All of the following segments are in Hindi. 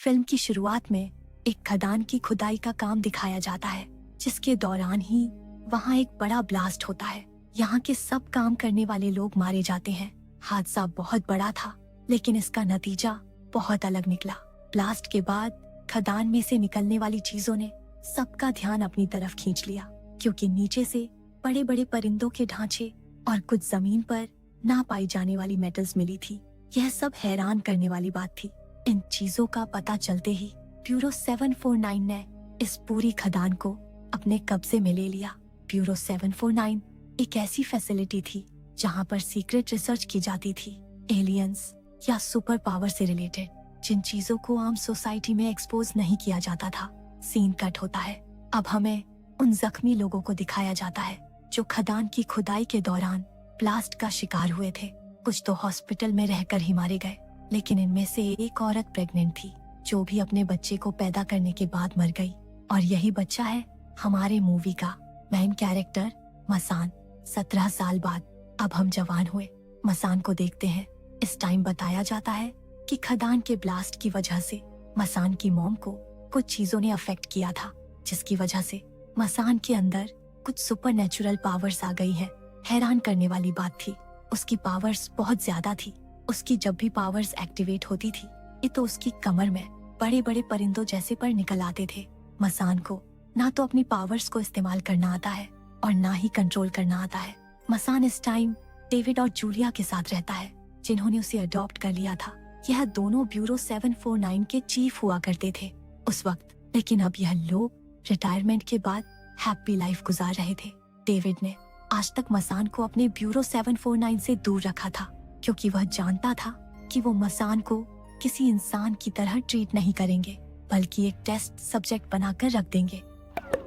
फिल्म की शुरुआत में एक खदान की खुदाई का काम दिखाया जाता है, जिसके दौरान ही वहाँ एक बड़ा ब्लास्ट होता है। यहाँ के सब काम करने वाले लोग मारे जाते हैं। हादसा बहुत बड़ा था, लेकिन इसका नतीजा बहुत अलग निकला। ब्लास्ट के बाद खदान में से निकलने वाली चीजों ने सबका ध्यान अपनी तरफ खींच लिया, क्योंकि नीचे से बड़े बड़े परिंदों के ढांचे और कुछ जमीन पर ना पाई जाने वाली मेटल्स मिली थी। यह सब हैरान करने वाली बात थी। इन चीजों का पता चलते ही ब्यूरो 749 ने इस पूरी खदान को अपने कब्जे में ले लिया। ब्यूरो 749 एक ऐसी फैसिलिटी थी जहां पर सीक्रेट रिसर्च की जाती थी, एलियंस या सुपर पावर से रिलेटेड, जिन चीजों को आम सोसाइटी में एक्सपोज नहीं किया जाता था। सीन कट होता है। अब हमें उन जख्मी लोगों को दिखाया जाता है जो खदान की खुदाई के दौरान ब्लास्ट का शिकार हुए थे। कुछ तो हॉस्पिटल में रहकर ही मारे गए, लेकिन इनमें से एक औरत प्रेग्नेंट थी जो भी अपने बच्चे को पैदा करने के बाद मर गई। और यही बच्चा है हमारे मूवी का मेन कैरेक्टर मसान। 17 साल बाद अब हम जवान हुए मसान को देखते हैं। इस टाइम बताया जाता है कि खदान के ब्लास्ट की वजह से मसान की मॉम को कुछ चीजों ने अफेक्ट किया था, जिसकी वजह से मसान के अंदर कुछ सुपरनेचुरल पावर्स आ गई है। हैरान करने वाली बात थी, उसकी पावर्स बहुत ज्यादा थी। उसकी जब भी पावर्स एक्टिवेट होती थी, ये तो उसकी कमर में बड़े बड़े परिंदों जैसे पर निकल आते थे। मसान को ना तो अपनी पावर्स को इस्तेमाल करना आता है और ना ही कंट्रोल करना आता है। मसान इस टाइम डेविड और जूलिया के साथ रहता है, जिन्होंने उसे अडॉप्ट कर लिया था। यह दोनों ब्यूरो 749 के चीफ हुआ करते थे उस वक्त, लेकिन अब यह लोग रिटायरमेंट के बाद हैप्पी लाइफ गुजार रहे थे। डेविड ने आज तक मसान को अपने ब्यूरो 749 से दूर रखा था, क्योंकि वह जानता था कि वो मसान को किसी इंसान की तरह ट्रीट नहीं करेंगे, बल्कि एक टेस्ट सब्जेक्ट बनाकर रख देंगे।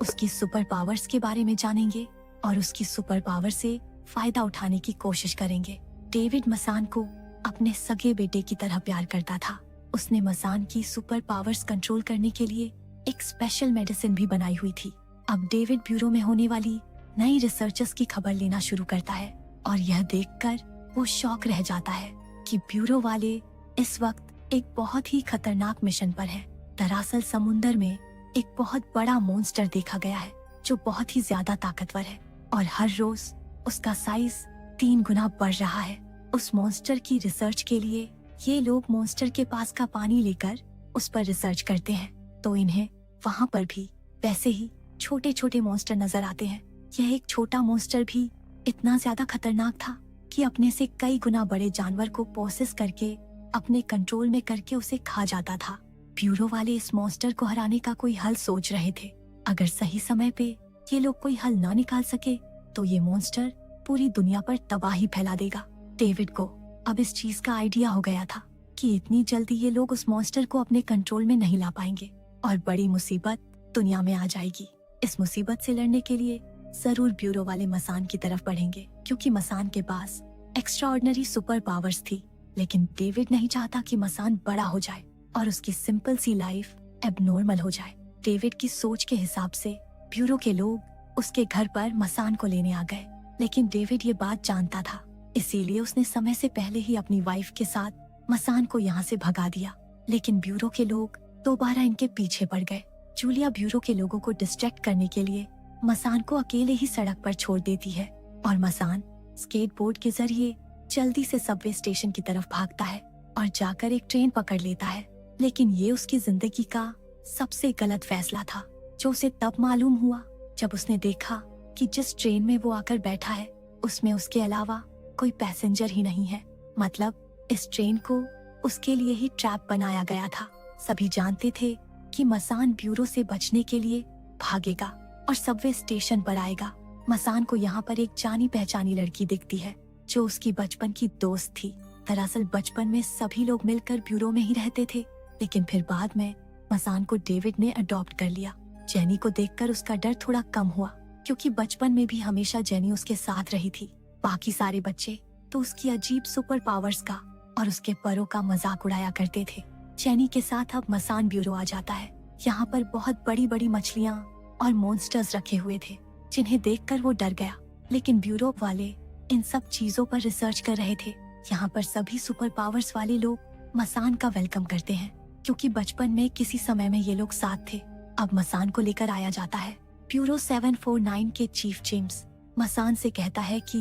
उसकी सुपर पावर्स के बारे में जानेंगे और उसकी सुपर पावर से फायदा उठाने की कोशिश करेंगे। डेविड मसान को अपने सगे बेटे की तरह प्यार करता था। उसने मसान की सुपर पावर्स कंट्रोल करने के लिए एक स्पेशल मेडिसिन भी बनाई हुई थी। अब डेविड ब्यूरो में होने वाली नई रिसर्चर्स की खबर लेना शुरू करता है और यह देखकर वो शॉक रह जाता है कि ब्यूरो वाले इस वक्त एक बहुत ही खतरनाक मिशन पर है। दरअसल समुंदर में एक बहुत बड़ा मॉन्स्टर देखा गया है जो बहुत ही ज्यादा ताकतवर है और हर रोज उसका साइज 3 गुना बढ़ रहा है। उस मॉन्स्टर की रिसर्च के लिए ये लोग मॉन्स्टर के पास का पानी लेकर उस पर रिसर्च करते हैं, तो इन्हें वहाँ पर भी वैसे ही छोटे छोटे मॉन्स्टर नजर आते हैं। यह एक छोटा मॉन्स्टर भी इतना ज्यादा खतरनाक था कि अपने से कई गुना बड़े जानवर को प्रोसेस करके अपने कंट्रोल में करके उसे खा जाता था। ब्यूरो वाले इस मॉन्स्टर को हराने का कोई हल सोच रहे थे। अगर सही समय पे ये लोग कोई हल ना निकाल सके तो ये मॉन्स्टर पूरी दुनिया पर तबाही फैला देगा। डेविड को अब इस चीज का आइडिया हो गया था कि इतनी जल्दी ये लोग उस मॉन्स्टर को अपने कंट्रोल में नहीं ला पाएंगे और बड़ी मुसीबत दुनिया में आ जाएगी। इस मुसीबत से लड़ने के लिए जरूर ब्यूरो वाले मसान की तरफ बढ़ेंगे, क्योंकि मसान के पास एक्स्ट्राऑर्डिनरी सुपर पावर्स थी। लेकिन डेविड नहीं चाहता कि मसान बड़ा हो जाए और उसकी सिंपल सी लाइफ एबनॉर्मल हो जाए। डेविड की सोच के हिसाब से ब्यूरो के लोग उसके घर पर मसान को लेने आ गए, लेकिन डेविड ये बात जानता था, इसीलिए उसने समय से पहले ही अपनी वाइफ के साथ मसान को यहाँ से भगा दिया। लेकिन ब्यूरो के लोग दोबारा इनके पीछे पड़ गए। जूलिया ब्यूरो के लोगों को डिस्ट्रैक्ट करने के लिए मसान को अकेले ही सड़क पर छोड़ देती है और मसान स्केटबोर्ड के जरिए जल्दी से सबवे स्टेशन की तरफ भागता है और जाकर एक ट्रेन पकड़ लेता है। लेकिन ये उसकी जिंदगी का सबसे गलत फैसला था, जो उसे तब मालूम हुआ जब उसने देखा कि जिस ट्रेन में वो आकर बैठा है उसमें उसके अलावा कोई पैसेंजर ही नहीं है। मतलब इस ट्रेन को उसके लिए ही ट्रैप बनाया गया था। सभी जानते थे कि मसान ब्यूरो से बचने के लिए भागेगा और सबवे स्टेशन पर आएगा। मसान को यहाँ पर एक जानी पहचानी लड़की दिखती है जो उसकी बचपन की दोस्त थी। दरअसल बचपन में सभी लोग मिलकर ब्यूरो में ही रहते थे, लेकिन फिर बाद में मसान को डेविड ने अडॉप्ट कर लिया। जेनी को देखकर उसका डर थोड़ा कम हुआ, क्योंकि बचपन में भी हमेशा जेनी उसके साथ रही थी। बाकी सारे बच्चे तो उसकी अजीब सुपर पावर्स का और उसके परों का मजाक उड़ाया करते थे। जेनी के साथ अब मसान ब्यूरो आ जाता है। यहाँ पर बहुत बड़ी बड़ी मछलियाँ और मॉन्स्टर्स रखे हुए थे, जिन्हें देखकर वो डर गया। लेकिन ब्यूरो वाले इन सब चीजों पर रिसर्च कर रहे थे। यहाँ पर सभी सुपर पावर्स वाले लोग मसान का वेलकम करते हैं, क्योंकि बचपन में किसी समय में ये लोग साथ थे। अब मसान को लेकर आया जाता है। ब्यूरो 749 के चीफ जेम्स मसान से कहता है कि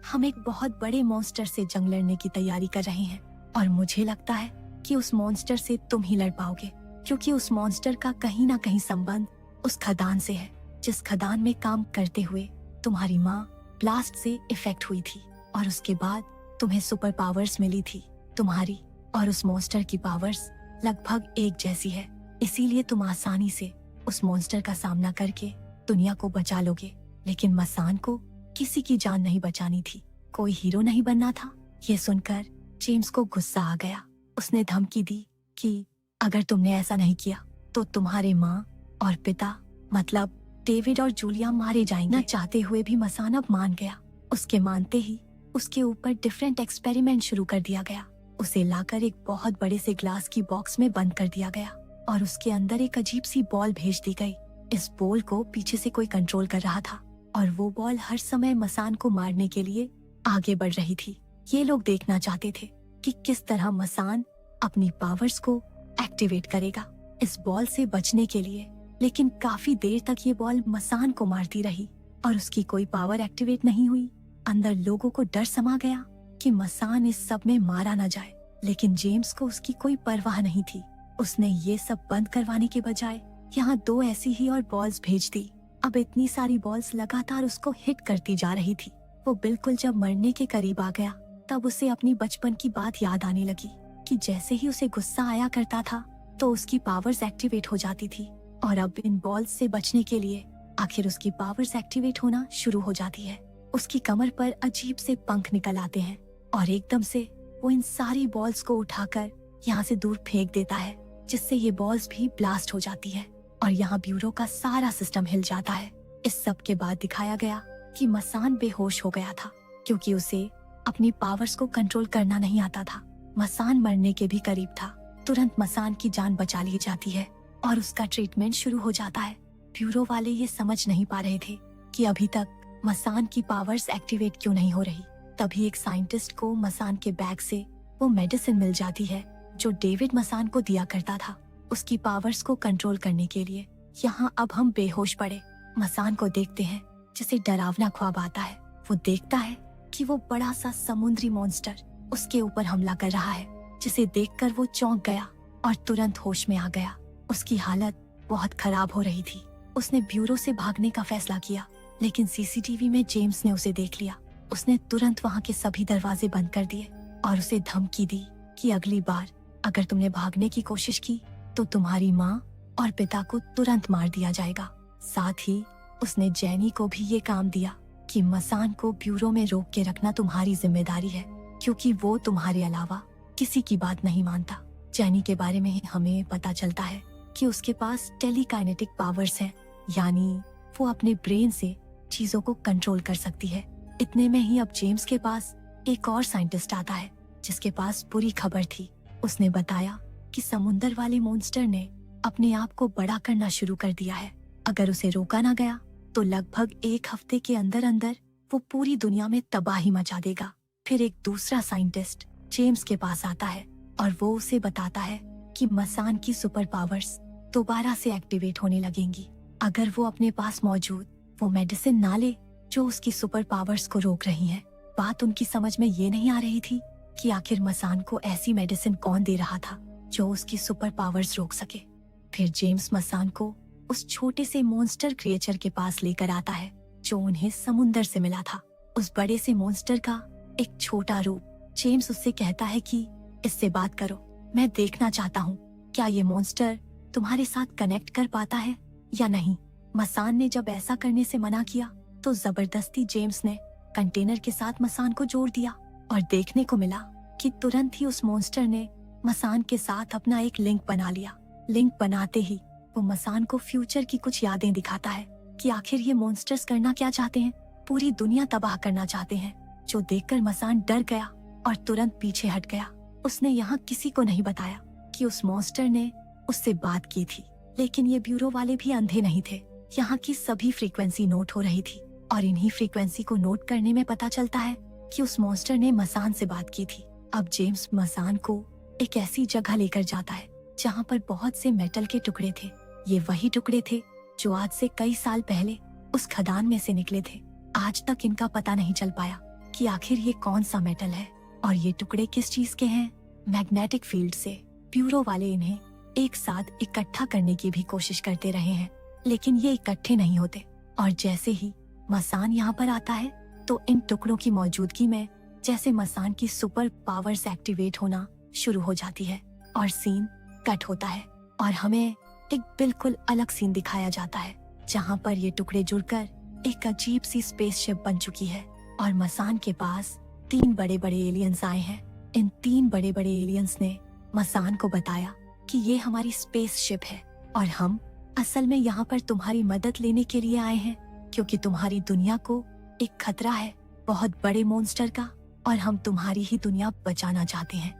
हम एक बहुत बड़े मॉन्स्टर से जंग लड़ने की तैयारी कर रहे हैं और मुझे लगता है कि उस मॉन्स्टर से तुम ही लड़ पाओगे, क्योंकि उस मॉन्स्टर का कहीं ना कहीं संबंध उस खदान से है जिस खदान में काम करते हुए तुम्हारी माँ ब्लास्ट से इफेक्ट हुई थी और उसके बाद तुम्हें सुपर पावर्स मिली थी। तुम्हारी और उस मॉन्स्टर की पावर्स लगभग एक जैसी है, इसीलिए तुम आसानी से उस मॉन्स्टर का सामना करके दुनिया को बचा लोगे। लेकिन मसान को किसी की जान नहीं बचानी थी, कोई हीरो नहीं बनना था। ये सुनकर जेम्स को गुस्सा आ गया। उसने धमकी दी कि अगर तुमने ऐसा नहीं किया तो तुम्हारे माँ और पिता मतलब डेविड और जूलिया मारे जाएंगे। न चाहते हुए भी मसान अब मान गया। उसके मानते ही उसके ऊपर डिफरेंट एक्सपेरिमेंट शुरू कर दिया गया। उसे लाकर एक बहुत बड़े से ग्लास की बॉक्स में बंद कर दिया गया और उसके अंदर एक अजीब सी बॉल भेज दी गई। इस बॉल को पीछे से कोई कंट्रोल कर रहा था और वो बॉल हर समय मसान को मारने के लिए आगे बढ़ रही थी। ये लोग देखना चाहते थे कि किस तरह मसान अपनी पावर्स को एक्टिवेट करेगा इस बॉल से बचने के लिए। लेकिन काफी देर तक ये बॉल मसान को मारती रही और उसकी कोई पावर एक्टिवेट नहीं हुई। अंदर लोगों को डर समा गया कि मसान इस सब में मारा न जाए, लेकिन जेम्स को उसकी कोई परवाह नहीं थी। उसने ये सब बंद करवाने के बजाय यहाँ 2 ऐसी ही और बॉल्स भेज दी। अब इतनी सारी बॉल्स लगातार उसको हिट करती जा रही थी। वो बिल्कुल जब मरने के करीब आ गया तब उसे अपनी बचपन की बात याद आने लगी कि जैसे ही उसे गुस्सा आया करता था तो उसकी पावर्स एक्टिवेट हो जाती थी और अब इन बॉल्स से बचने के लिए आखिर उसकी पावर्स एक्टिवेट होना शुरू हो जाती है। उसकी कमर पर अजीब से पंख निकल आते हैं और एकदम से वो इन सारी बॉल्स को उठाकर यहाँ से दूर फेंक देता है, जिससे ये बॉल्स भी ब्लास्ट हो जाती है और यहाँ ब्यूरो का सारा सिस्टम हिल जाता है। इस सब के बाद दिखाया गया कि मसान बेहोश हो गया था क्योंकि उसे अपनी पावर्स को कंट्रोल करना नहीं आता था। मसान मरने के भी करीब था। तुरंत मसान की जान बचा ली जाती है और उसका ट्रीटमेंट शुरू हो जाता है। ब्यूरो वाले ये समझ नहीं पा रहे थे कि अभी तक मसान की पावर्स एक्टिवेट क्यों नहीं हो रही। तभी एक साइंटिस्ट को मसान के बैग से वो मेडिसिन मिल जाती है जो डेविड मसान को दिया करता था उसकी पावर्स को कंट्रोल करने के लिए। यहाँ अब हम बेहोश पड़े मसान को देखते हैं जिसे डरावना ख्वाब आता है। वो देखता है कि वो बड़ा सा समुद्री मॉन्स्टर उसके ऊपर हमला कर रहा है, जिसे देखकर वो चौंक गया और तुरंत होश में आ गया। उसकी हालत बहुत खराब हो रही थी। उसने ब्यूरो से भागने का फैसला किया, लेकिन सीसीटीवी में जेम्स ने उसे देख लिया। उसने तुरंत वहाँ के सभी दरवाजे बंद कर दिए और उसे धमकी दी कि अगली बार अगर तुमने भागने की कोशिश की तो तुम्हारी माँ और पिता को तुरंत मार दिया जाएगा। साथ ही उसने जैनी को भी ये काम दिया कि मसान को ब्यूरो में रोक के रखना तुम्हारी जिम्मेदारी है, क्योंकि वो तुम्हारे अलावा किसी की बात नहीं मानता। जैनी के बारे में हमें पता चलता है कि उसके पास टेलीकाइनेटिक पावर्स हैं, यानी वो अपने ब्रेन से चीजों को कंट्रोल कर सकती है। इतने में ही अब जेम्स के पास एक और साइंटिस्ट आता है जिसके पास बुरी खबर थी। उसने बताया कि समुंदर वाले मॉन्स्टर ने अपने आप को बड़ा करना शुरू कर दिया है। अगर उसे रोका ना गया तो लगभग 1 हफ्ते के अंदर अंदर वो पूरी दुनिया में तबाही मचा देगा। फिर एक दूसरा साइंटिस्ट जेम्स के पास आता है और वो उसे बताता है कि मसान की सुपर पावर्स दोबारा से एक्टिवेट होने लगेंगी अगर वो अपने पास मौजूद वो मेडिसिन ना ले जो उसकी सुपर पावर्स को रोक रही हैं। बात उनकी समझ में ये नहीं आ रही थी कि आखिर मसान को ऐसी मेडिसिन कौन दे रहा था जो उसकी सुपर पावर्स रोक सके। फिर जेम्स मसान को उस छोटे से मॉन्स्टर क्रिएचर के पास लेकर आता है जो उन्हें समुंदर से मिला था। उस बड़े से मॉन्स्टर का एक छोटा रूप। जेम्स उससे कहता है कि इससे बात करो, मैं देखना चाहता हूँ क्या ये मॉन्स्टर तुम्हारे साथ कनेक्ट कर पाता है या नहीं। मसान ने जब ऐसा करने से मना किया तो जबरदस्ती जेम्स ने कंटेनर के साथ मसान को जोड़ दिया और देखने को मिला कि तुरंत ही उस मॉन्स्टर ने मसान के साथ अपना एक लिंक बना लिया। लिंक बनाते ही वो मसान को फ्यूचर की कुछ यादें दिखाता है कि आखिर ये मॉन्स्टर्स करना क्या चाहते हैं, पूरी दुनिया तबाह करना चाहते हैं। जो देखकर मसान डर गया और तुरंत पीछे हट गया। उसने यहाँ किसी को नहीं बताया कि उस मॉन्स्टर ने उससे बात की थी, लेकिन ये ब्यूरो वाले भी अंधे नहीं थे। यहाँ की सभी फ्रीक्वेंसी नोट हो रही थी और इन्हीं फ्रीक्वेंसी को नोट करने में पता चलता है कि उस मॉन्स्टर ने मसान से बात की थी। अब जेम्स मसान को एक ऐसी जगह लेकर जाता है जहाँ पर बहुत से मेटल के टुकड़े थे। ये वही टुकड़े थे जो आज से कई साल पहले उस खदान में से निकले थे। आज तक इनका पता नहीं चल पाया कि आखिर ये कौन सा मेटल है और ये टुकड़े किस चीज के हैं। मैग्नेटिक फील्ड से ब्यूरो वाले इन्हें एक साथ इकट्ठा करने की भी कोशिश करते रहे हैं, लेकिन ये इकट्ठे नहीं होते। और जैसे ही मसान यहाँ पर आता है तो इन टुकड़ों की मौजूदगी में जैसे मसान की सुपर पावर्स एक्टिवेट होना शुरू हो जाती है और सीन कट होता है और हमें एक बिल्कुल अलग सीन दिखाया जाता है, जहाँ पर ये टुकड़े जुड़कर एक अजीब सी स्पेसशिप बन चुकी है। और मसान के पास 3 बड़े बड़े एलियंस आए हैं। इन 3 बड़े बड़े एलियंस ने मसान को बताया कि ये हमारी स्पेसशिप है और हम असल में यहाँ पर तुम्हारी मदद लेने के लिए आए हैं, क्योंकि तुम्हारी दुनिया को एक खतरा है बहुत बड़े मॉन्स्टर का, और हम तुम्हारी ही दुनिया बचाना चाहते हैं।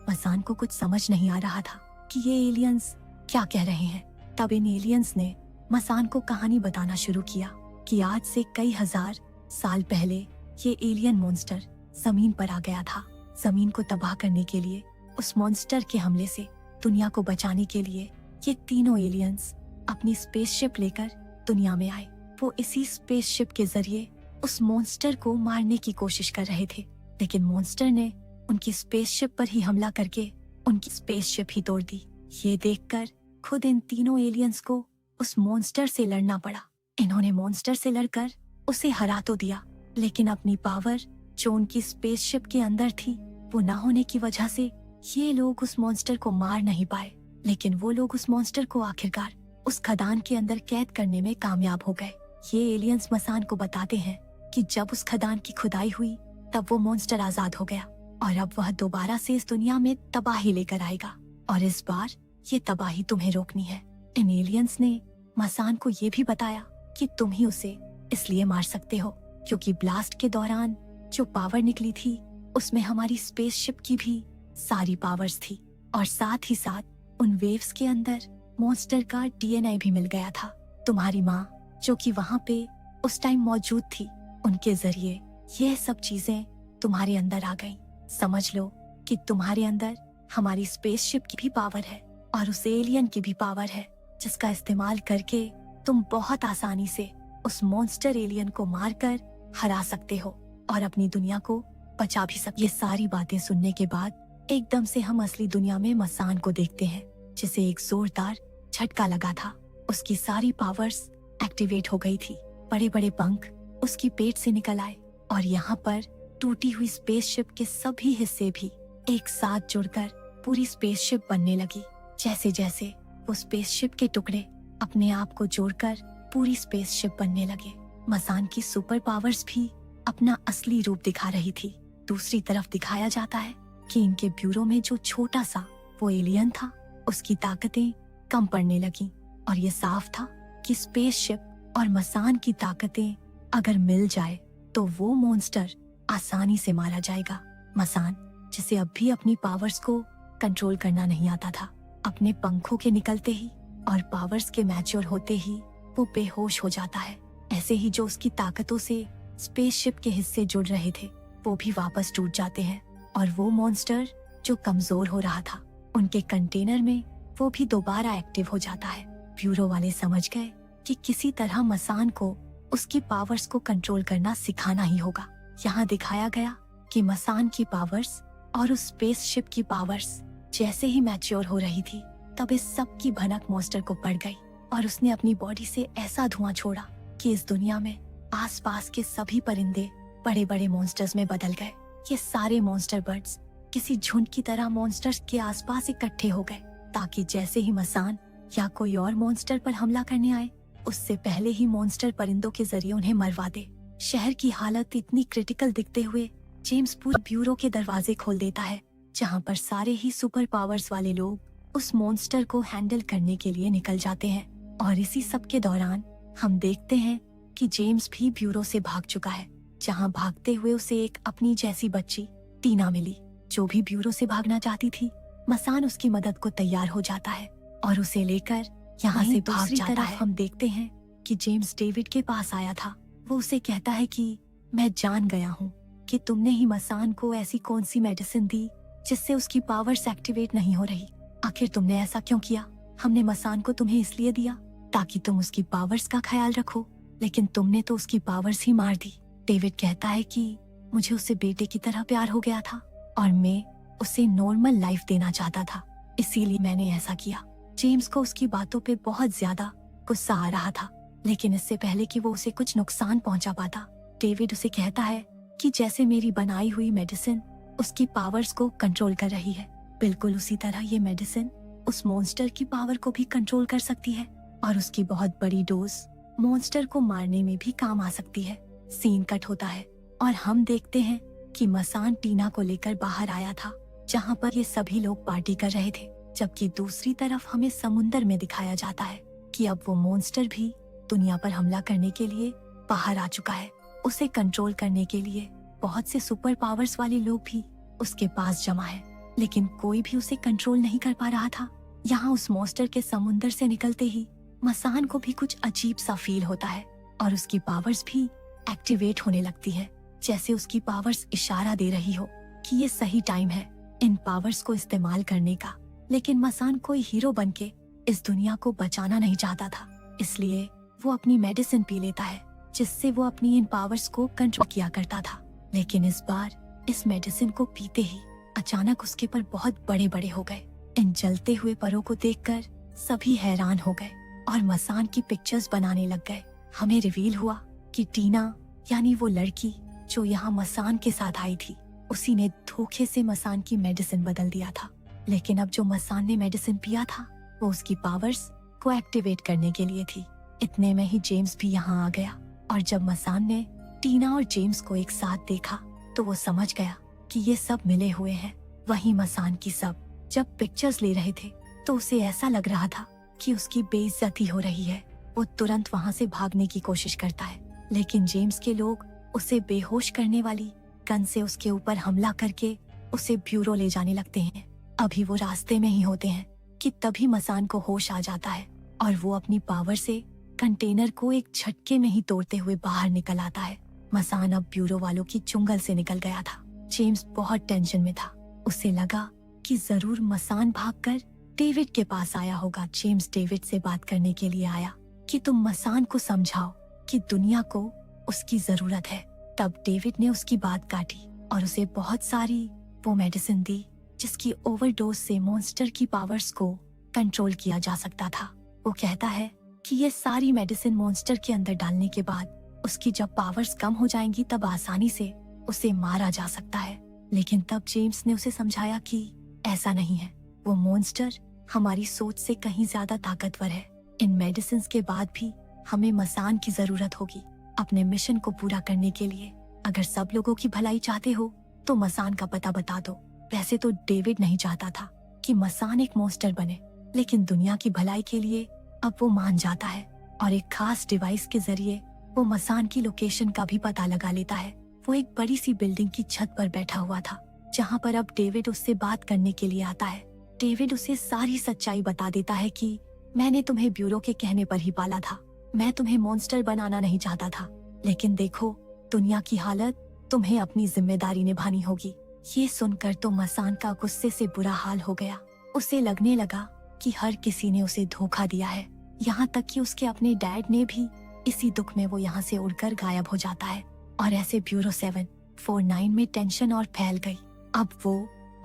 मसान को कुछ समझ नहीं आ रहा था कि ये एलियंस क्या कह रहे हैं। तब इन एलियंस ने मसान को कहानी बताना शुरू किया कि आज से कई हजार साल पहले ये एलियन मॉन्स्टर जमीन पर आ गया था। जमीन को तबाह करने के लिए, उस मॉन्स्टर के हमले से दुनिया को बचाने के लिए ये तीनों एलियंस अपनी स्पेसशिप लेकर दुनिया में आए। वो इसी स्पेसशिप के जरिए उस मॉन्स्टर को मारने की कोशिश कर रहे थे, लेकिन मॉन्स्टर ने उनकी स्पेसशिप पर ही हमला करके उनकी स्पेसशिप ही तोड़ दी। ये देखकर खुद इन तीनों एलियंस को उस मॉन्स्टर से लड़ना पड़ा। इन्होंने मॉन्स्टर से लड़कर उसे हरा तो दिया, लेकिन अपनी पावर जो उनकी स्पेसशिप के अंदर थी वो ना होने की वजह से ये लोग उस मॉन्स्टर को मार नहीं पाए। लेकिन वो लोग उस मॉन्स्टर को आखिरकार उस खदान के अंदर कैद करने में कामयाब हो गए। ये एलियंस मसान को बताते हैं कि जब उस खदान की खुदाई हुई तब वो मॉन्स्टर आजाद हो गया और अब वह दोबारा से इस दुनिया में तबाही लेकर आएगा, और इस बार ये तबाही तुम्हें रोकनी है। इन एलियंस ने मसान को ये भी बताया कि तुम ही उसे इसलिए मार सकते हो क्योंकि ब्लास्ट के दौरान जो पावर निकली थी उसमें हमारी स्पेसशिप की भी सारी पावर्स थी, और साथ ही साथ उन वेव्स के अंदर मॉन्स्टर का डीएनए भी मिल गया था। तुम्हारी माँ जो कि वहाँ पे उस टाइम मौजूद थी, उनके जरिए यह सब चीजें तुम्हारे अंदर आ गईं। समझ लो कि तुम्हारे अंदर हमारी स्पेसशिप की भी पावर है और उस एलियन की भी पावर है, जिसका इस्तेमाल करके तुम बहुत आसानी से उस मॉन्स्टर एलियन को मारकर हरा सकते हो और अपनी दुनिया को बचा भी सकते। ये सारी बातें सुनने के बाद एकदम से हम असली दुनिया में मसान को देखते हैं, जिसे एक जोरदार झटका लगा था। उसकी सारी पावर्स एक्टिवेट हो गई थी। बड़े बड़े पंख उसकी पेट से निकल आए और यहाँ पर टूटी हुई स्पेसशिप के सभी हिस्से भी एक साथ जुड़कर पूरी स्पेसशिप बनने लगी। जैसे जैसे वो स्पेसशिप के टुकड़े अपने आप को जोड़कर पूरी स्पेसशिप बनने लगे, मसान की सुपर पावर्स भी अपना असली रूप दिखा रही थी। दूसरी तरफ दिखाया जाता है कि इनके ब्यूरो में जो छोटा सा वो एलियन था, उसकी ताकतें कम पड़ने लगी और ये साफ था कि स्पेसशिप और मसान की ताकतें अगर मिल जाए तो वो मॉन्स्टर आसानी से मारा जाएगा। मसान, जिसे अब भी अपनी पावर्स को कंट्रोल करना नहीं आता था, अपने पंखों के निकलते ही और पावर्स के मैच्योर होते ही वो बेहोश हो जाता है। ऐसे ही जो उसकी ताकतों से स्पेसशिप के हिस्से जुड़ रहे थे वो भी वापस टूट जाते हैं और वो मॉन्स्टर जो कमजोर हो रहा था उनके कंटेनर में वो भी दोबारा एक्टिव हो जाता है। ब्यूरो वाले समझ गए कि किसी तरह मसान को उसकी पावर्स को कंट्रोल करना सिखाना ही होगा। यहाँ दिखाया गया कि मसान की पावर्स और उस स्पेसशिप की पावर्स जैसे ही मैच्योर हो रही थी तब इस सब की भनक मॉन्स्टर को पड़ गई और उसने अपनी बॉडी से ऐसा धुआं छोड़ा कि इस दुनिया में आसपास के सभी परिंदे बड़े बड़े मॉन्स्टर्स में बदल गए। ये सारे मॉन्स्टर बर्ड्स किसी झुंड की तरह मॉन्स्टर्स के आसपास इकट्ठे हो गए ताकि जैसे ही मसान या कोई और मॉन्स्टर पर हमला करने आए उससे पहले ही मॉन्स्टर परिंदों के जरिए उन्हें मरवा दे। शहर की हालत इतनी क्रिटिकल दिखते हुए जेम्स पूरे ब्यूरो के दरवाजे खोल देता है, जहाँ पर सारे ही सुपर पावर्स वाले लोग उस मॉन्स्टर को हैंडल करने के लिए निकल जाते हैं। और इसी सब के दौरान हम देखते हैं कि जेम्स भी ब्यूरो से भाग चुका है, जहाँ भागते हुए उसे एक अपनी जैसी बच्ची टीना मिली जो भी ब्यूरो से भागना चाहती थी। मसान उसकी मदद को तैयार हो जाता है और उसे लेकर यहाँ से भाग जाता है। हम देखते हैं कि जेम्स डेविड के पास आया था। वो उसे कहता है कि मैं जान गया हूँ कि तुमने ही मसान को ऐसी कौन सी मेडिसिन दी जिससे उसकी पावर्स एक्टिवेट नहीं हो रही। आखिर तुमने ऐसा क्यों किया? हमने मसान को तुम्हें इसलिए दिया ताकि तुम उसकी पावर्स का ख्याल रखो, लेकिन तुमने तो उसकी पावर्स ही मार दी। डेविड कहता है कि मुझे उससे बेटे की तरह प्यार हो गया था और मैं उसे नॉर्मल लाइफ देना चाहता था, इसीलिए मैंने ऐसा किया। जेम्स को उसकी बातों पे बहुत ज्यादा गुस्सा आ रहा था, लेकिन इससे पहले कि वो उसे कुछ नुकसान पहुंचा पाता, डेविड उसे कहता है कि जैसे मेरी बनाई हुई मेडिसिन उसकी पावर्स को कंट्रोल कर रही है, बिल्कुल उसी तरह ये मेडिसिन उस मॉन्स्टर की पावर को भी कंट्रोल कर सकती है और उसकी बहुत बड़ी डोज मॉन्स्टर को मारने में भी काम आ सकती है। सीन कट होता है और हम देखते हैं कि मसान टीना को लेकर बाहर आया था, जहाँ पर ये सभी लोग पार्टी कर रहे थे, जबकि दूसरी तरफ हमें समुंदर में दिखाया जाता है कि अब वो मॉन्स्टर भी दुनिया पर हमला करने के लिए बाहर आ चुका है। उसे कंट्रोल करने के लिए बहुत से सुपर पावर्स वाले लोग भी उसके पास जमा है, लेकिन कोई भी उसे कंट्रोल नहीं कर पा रहा था। यहाँ उस मॉन्स्टर के समुंदर से निकलते ही मसान को भी कुछ अजीब सा फील होता है और उसकी पावर्स भी एक्टिवेट होने लगती है, जैसे उसकी पावर्स इशारा दे रही हो कि ये सही टाइम है इन पावर्स को इस्तेमाल करने का। लेकिन मसान कोई हीरो बनके इस दुनिया को बचाना नहीं चाहता था, इसलिए वो अपनी मेडिसिन पी लेता है, जिससे वो अपनी इन पावर्स को कंट्रोल किया करता था। लेकिन इस बार इस मेडिसिन को पीते ही अचानक उसके पर बहुत बड़े बड़े हो गए। इन जलते हुए परों को देखकर सभी हैरान हो गए और मसान की पिक्चर्स बनाने लग गए। हमें रिवील हुआ कि टीना यानी वो लड़की जो यहाँ मसान के साथ आई थी, उसी ने धोखे से मसान की मेडिसिन बदल दिया था। लेकिन अब जो मसान ने मेडिसिन पिया था वो उसकी पावर्स को एक्टिवेट करने के लिए थी। इतने में ही जेम्स भी यहाँ आ गया और जब मसान ने टीना और जेम्स को एक साथ देखा तो वो समझ गया कि ये सब मिले हुए हैं। वहीं मसान की सब जब पिक्चर्स ले रहे थे तो उसे ऐसा लग रहा था कि उसकी बेइज्जती हो रही है। वो तुरंत वहाँ से भागने की कोशिश करता है, लेकिन जेम्स के लोग उसे बेहोश करने वाली गन से उसके ऊपर हमला करके उसे ब्यूरो ले जाने लगते हैं। अभी वो रास्ते में ही होते हैं कि तभी मसान को होश आ जाता है और वो अपनी पावर से कंटेनर को एक झटके में ही तोड़ते हुए बाहर निकल आता है। मसान अब ब्यूरो वालों की चुंगल से निकल गया था। जेम्स बहुत टेंशन में था, उसे लगा कि जरूर मसान भागकर डेविड के पास आया होगा। जेम्स डेविड से बात करने के लिए आया कि तुम मसान को समझाओ कि दुनिया को उसकी जरूरत है। तब डेविड ने उसकी बात काटी और उसे बहुत सारी वो मेडिसिन दी जिसकी ओवरडोज से मॉन्स्टर की पावर्स को कंट्रोल किया जा सकता था। वो कहता है कि ये सारी मेडिसिन मॉन्स्टर के अंदर डालने के बाद उसकी जब पावर्स कम हो जाएंगी तब आसानी से उसे मारा जा सकता है। लेकिन तब जेम्स ने उसे समझाया कि ऐसा नहीं है, वो मॉन्स्टर हमारी सोच से कहीं ज्यादा ताकतवर है। इन मेडिसिन के बाद भी हमें मसान की जरूरत होगी अपने मिशन को पूरा करने के लिए। अगर सब लोगों की भलाई चाहते हो तो मसान का पता बता दो। वैसे तो डेविड नहीं चाहता था कि मसान एक मॉन्स्टर बने, लेकिन दुनिया की भलाई के लिए अब वो मान जाता है और एक खास डिवाइस के जरिए वो मसान की लोकेशन का भी पता लगा लेता है। वो एक बड़ी सी बिल्डिंग की छत पर बैठा हुआ था, जहाँ पर अब डेविड उससे बात करने के लिए आता है। डेविड उसे सारी सच्चाई बता देता है कि मैंने तुम्हें ब्यूरो के कहने पर ही पाला था, मैं तुम्हें मॉन्स्टर बनाना नहीं चाहता था, लेकिन देखो दुनिया की हालत, तुम्हें अपनी जिम्मेदारी निभानी होगी। ये सुनकर तो मसान का गुस्से से बुरा हाल हो गया। उसे लगने लगा कि हर किसी ने उसे धोखा दिया है, यहाँ तक कि उसके अपने डैड ने भी। इसी दुख में वो यहाँ से उड़कर गायब हो जाता है और ऐसे ब्यूरो 749 में टेंशन और फैल गई। अब वो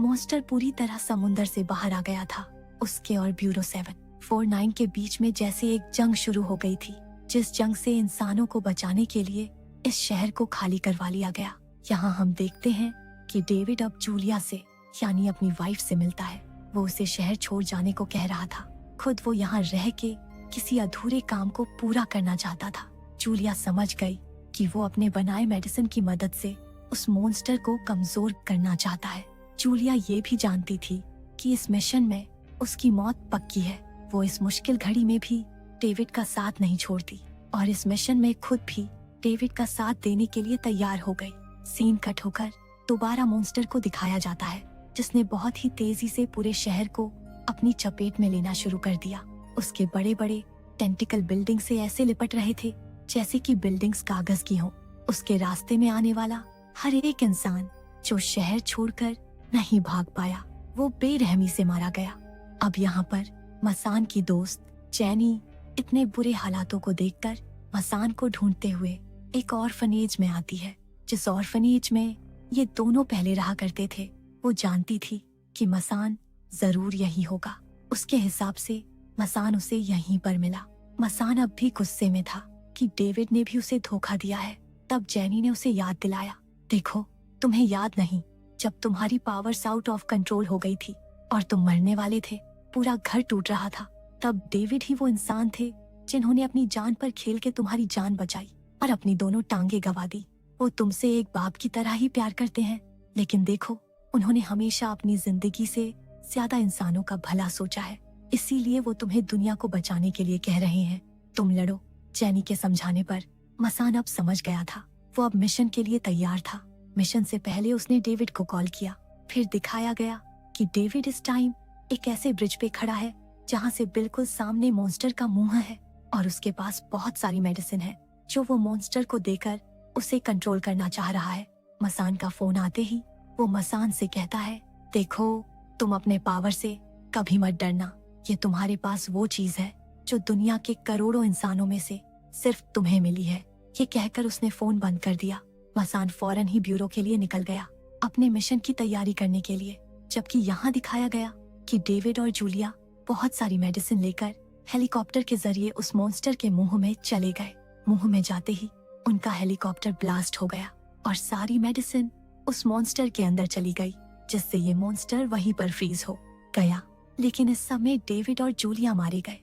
मॉन्स्टर पूरी तरह समुंदर से बाहर आ गया था। उसके और ब्यूरो 749 के बीच में जैसे एक जंग शुरू हो गई थी, जिस जंग से इंसानों को बचाने के लिए इस शहर को खाली करवा लिया गया। यहाँ हम देखते हैं कि डेविड अब जूलिया से यानी अपनी वाइफ से मिलता है। वो उसे शहर छोड़ जाने को कह रहा था, खुद वो यहाँ रह के किसी अधूरे काम को पूरा करना चाहता था। जूलिया समझ गई कि वो अपने बनाए मेडिसिन की मदद से उस मॉन्स्टर को कमजोर करना चाहता है। जूलिया ये भी जानती थी कि इस मिशन में उसकी मौत पक्की है। वो इस मुश्किल घड़ी में भी डेविड का साथ नहीं छोड़ती और इस मिशन में खुद भी डेविड का साथ देने के लिए तैयार हो गई। सीन कट होकर दोबारा मॉन्स्टर को दिखाया जाता है, जिसने बहुत ही तेजी से पूरे शहर को अपनी चपेट में लेना शुरू कर दिया। उसके बड़े बड़े टेंटिकल बिल्डिंग से ऐसे लिपट रहे थे जैसे कि बिल्डिंग्स कागज की हों। उसके रास्ते में आने वाला हर एक इंसान जो शहर छोड़कर नहीं भाग पाया, वो बेरहमी से मारा गया। अब यहाँ पर मसान की दोस्त जैनी इतने बुरे हालातों को देखकर मसान को ढूंढते हुए एक ऑर्फनेज में आती है। जिस ऑर्फनेज में ये दोनों पहले रहा करते थे, वो जानती थी कि मसान जरूर यही होगा। उसके हिसाब से मसान उसे यहीं पर मिला। मसान अब भी गुस्से में था कि डेविड ने भी उसे धोखा दिया है। तब जैनी ने उसे याद दिलाया, देखो तुम्हें याद नहीं, जब तुम्हारी पावर्स आउट ऑफ कंट्रोल हो गई थी और तुम मरने वाले थे, पूरा घर टूट रहा था, तब डेविड ही वो इंसान थे जिन्होंने अपनी जान पर खेल के तुम्हारी जान बचाई और अपनी दोनों टांगे गंवा दी। वो तुमसे एक बाप की तरह ही प्यार करते हैं, लेकिन देखो उन्होंने हमेशा अपनी जिंदगी से ज्यादा इंसानों का भला सोचा है, इसीलिए वो तुम्हें दुनिया को बचाने के लिए कह रहे हैं, तुम लड़ो। जैनी के समझाने पर मसान अब समझ गया था। वो अब मिशन के लिए तैयार था। मिशन से पहले उसने डेविड को कॉल किया। फिर दिखाया गया कि डेविड इस टाइम एक ऐसे ब्रिज पे खड़ा है जहाँ से बिल्कुल सामने मॉन्स्टर का मुंह है और उसके पास बहुत सारी मेडिसिन है जो वो मॉन्स्टर को देकर उसे कंट्रोल करना चाह रहा है। मसान का फोन आते ही वो मसान से कहता है, देखो तुम अपने पावर से कभी मत डरना, ये तुम्हारे पास वो चीज है जो दुनिया के करोड़ों इंसानों में से सिर्फ तुम्हें मिली है। ये कहकर उसने फोन बंद कर दिया। मसान फौरन ही ब्यूरो के लिए निकल गया अपने मिशन की तैयारी करने के लिए, जबकि यहाँ दिखाया गया कि डेविड और जूलिया बहुत सारी मेडिसिन लेकर हेलीकॉप्टर के जरिए उस मॉन्स्टर के मुंह में चले गए। मुंह में जाते ही उनका हेलीकॉप्टर ब्लास्ट हो गया और सारी मेडिसिन उस मॉन्स्टर के अंदर चली गई, जिससे ये मॉन्स्टर वहीं पर फ्रीज हो गया। लेकिन इस समय डेविड और जूलिया मारे गए।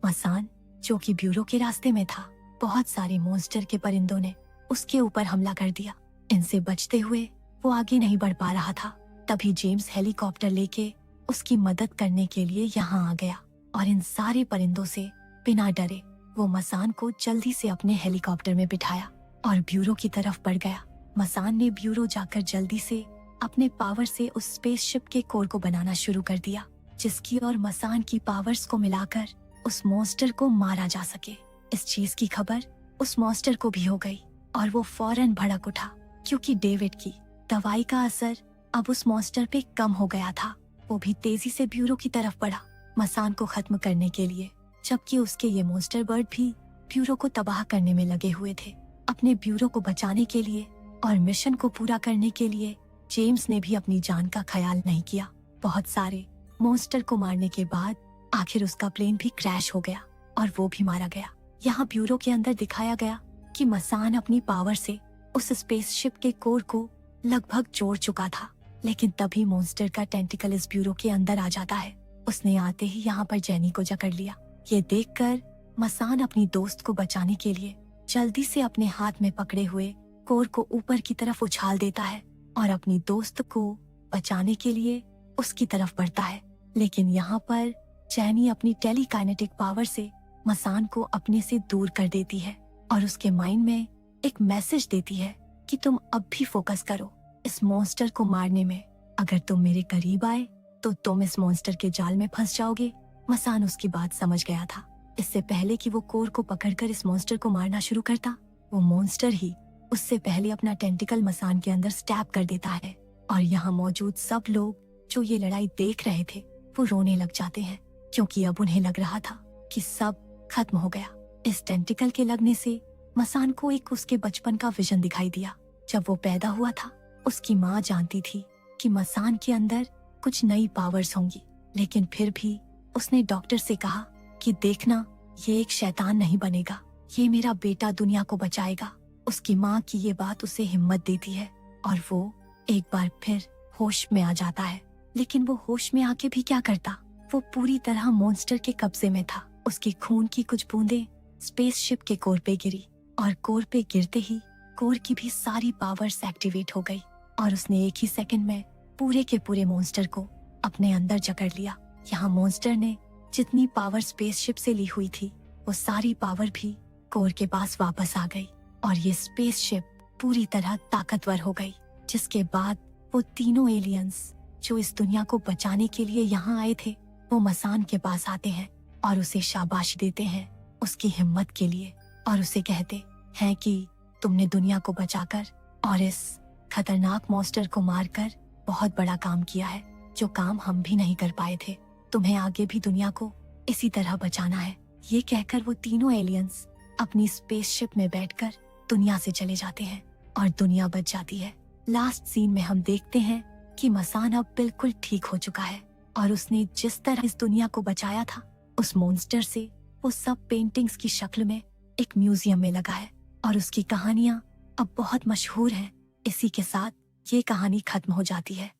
मसान जो कि ब्यूरो के रास्ते में था, बहुत सारे मॉन्स्टर के परिंदों ने उसके ऊपर हमला कर दिया। इनसे बचते हुए वो आगे नहीं बढ़ पा रहा था। तभी जेम्स हेलीकॉप्टर लेके उसकी मदद करने के लिए यहाँ आ गया और इन सारे परिंदों से बिना डरे वो मसान को जल्दी से अपने हेलीकॉप्टर में बिठाया और ब्यूरो की तरफ बढ़ गया। मसान ने ब्यूरो जाकर जल्दी से अपने पावर से उस स्पेसशिप के कोर को बनाना शुरू कर दिया, जिसकी और मसान की पावर्स को मिलाकर उस मॉन्स्टर को मारा जा सके। इस चीज की खबर उस मॉन्स्टर को भी हो गई और वो फौरन भड़क उठा, क्योंकि डेविड की दवाई का असर अब उस मॉन्स्टर पे कम हो गया था। वो भी तेजी से ब्यूरो की तरफ बढ़ा मसान को खत्म करने के लिए, जबकि उसके ये मॉन्स्टर बर्ड भी ब्यूरो को तबाह करने में लगे हुए थे। अपने ब्यूरो को बचाने के लिए और मिशन को पूरा करने के लिए जेम्स ने भी अपनी जान का ख्याल नहीं किया। बहुत सारे मॉन्स्टर को मारने के बाद आखिर उसका प्लेन भी क्रैश हो गया और वो भी मारा गया। यहाँ ब्यूरो के अंदर दिखाया गया कि मसान अपनी पावर से उस स्पेसशिप के कोर को लगभग जोड़ चुका था, लेकिन तभी मॉन्स्टर का टेंटिकल इस ब्यूरो के अंदर आ जाता है। उसने आते ही यहाँ पर जैनी को जकड़ लिया। ये देखकर मसान अपनी दोस्त को बचाने के लिए जल्दी से अपने हाथ में पकड़े हुए कोर को ऊपर की तरफ उछाल देता है और अपनी दोस्त को बचाने के लिए उसकी तरफ बढ़ता है। लेकिन यहाँ पर जैनी अपनी टेलीकाइनेटिक पावर से मसान को अपने से दूर कर देती है और उसके माइंड में एक मैसेज देती है कि तुम अब भी फोकस करो इस मॉन्स्टर को मारने में। अगर तुम मेरे करीब आए तो तुम इस मॉन्स्टर के जाल में फंस जाओगे। मसान उसकी बात समझ गया था। इससे पहले कि वो कोर को पकड़कर इस मॉन्स्टर को मारना शुरू करता, वो मॉन्स्टर ही उससे पहले अपना टेंटिकल मसान के अंदर स्टैब कर देता है और यहाँ मौजूद सब लोग जो ये लड़ाई देख रहे थे वो रोने लग जाते हैं, क्योंकि अब उन्हें लग रहा था कि सब खत्म हो गया। इस टेंटिकल के लगने से मसान को एक उसके बचपन का विजन दिखाई दिया। जब वो पैदा हुआ था, उसकी माँ जानती थी कि मसान के अंदर कुछ नई पावर्स होंगी, लेकिन फिर भी उसने डॉक्टर से कहा कि देखना, ये एक शैतान नहीं बनेगा, ये मेरा बेटा दुनिया को बचाएगा। उसकी माँ की ये बात उसे हिम्मत देती है और वो एक बार फिर होश में आ जाता है। लेकिन वो होश में आके भी क्या करता, वो पूरी तरह मॉन्स्टर के कब्जे में था। उसकी खून की कुछ बूंदें स्पेसशिप के कोर पे गिरी और कोर पे गिरते ही कोर की भी सारी पावर्स एक्टिवेट हो गई और उसने एक ही सेकंड में पूरे के पूरे मॉन्स्टर को अपने अंदर जकड़ लिया। यहाँ मॉन्स्टर ने जितनी पावर स्पेसशिप से ली हुई थी, वो सारी पावर भी कोर के पास वापस आ गई और ये स्पेसशिप पूरी तरह ताकतवर हो गई। जिसके बाद वो तीनों एलियंस जो इस दुनिया को बचाने के लिए यहाँ आए थे, वो मसान के पास आते हैं और उसे शाबाश देते हैं उसकी हिम्मत के लिए और उसे कहते हैं कि तुमने दुनिया को बचाकर और इस खतरनाक मॉन्स्टर को मारकर बहुत बड़ा काम किया है, जो काम हम भी नहीं कर पाए थे। तुम्हें आगे भी दुनिया को इसी तरह बचाना है। ये कहकर वो तीनों एलियंस अपनी स्पेसशिप में बैठकर दुनिया से चले जाते हैं और दुनिया बच जाती है। लास्ट सीन में हम देखते हैं कि मसान अब बिल्कुल ठीक हो चुका है और उसने जिस तरह इस दुनिया को बचाया था, उस मॉन्स्टर से, वो सब पेंटिंग्स की शक्ल में एक म्यूजियम में लगा है और उसकी कहानियां अब बहुत मशहूर हैं। इसी के साथ ये कहानी खत्म हो जाती है।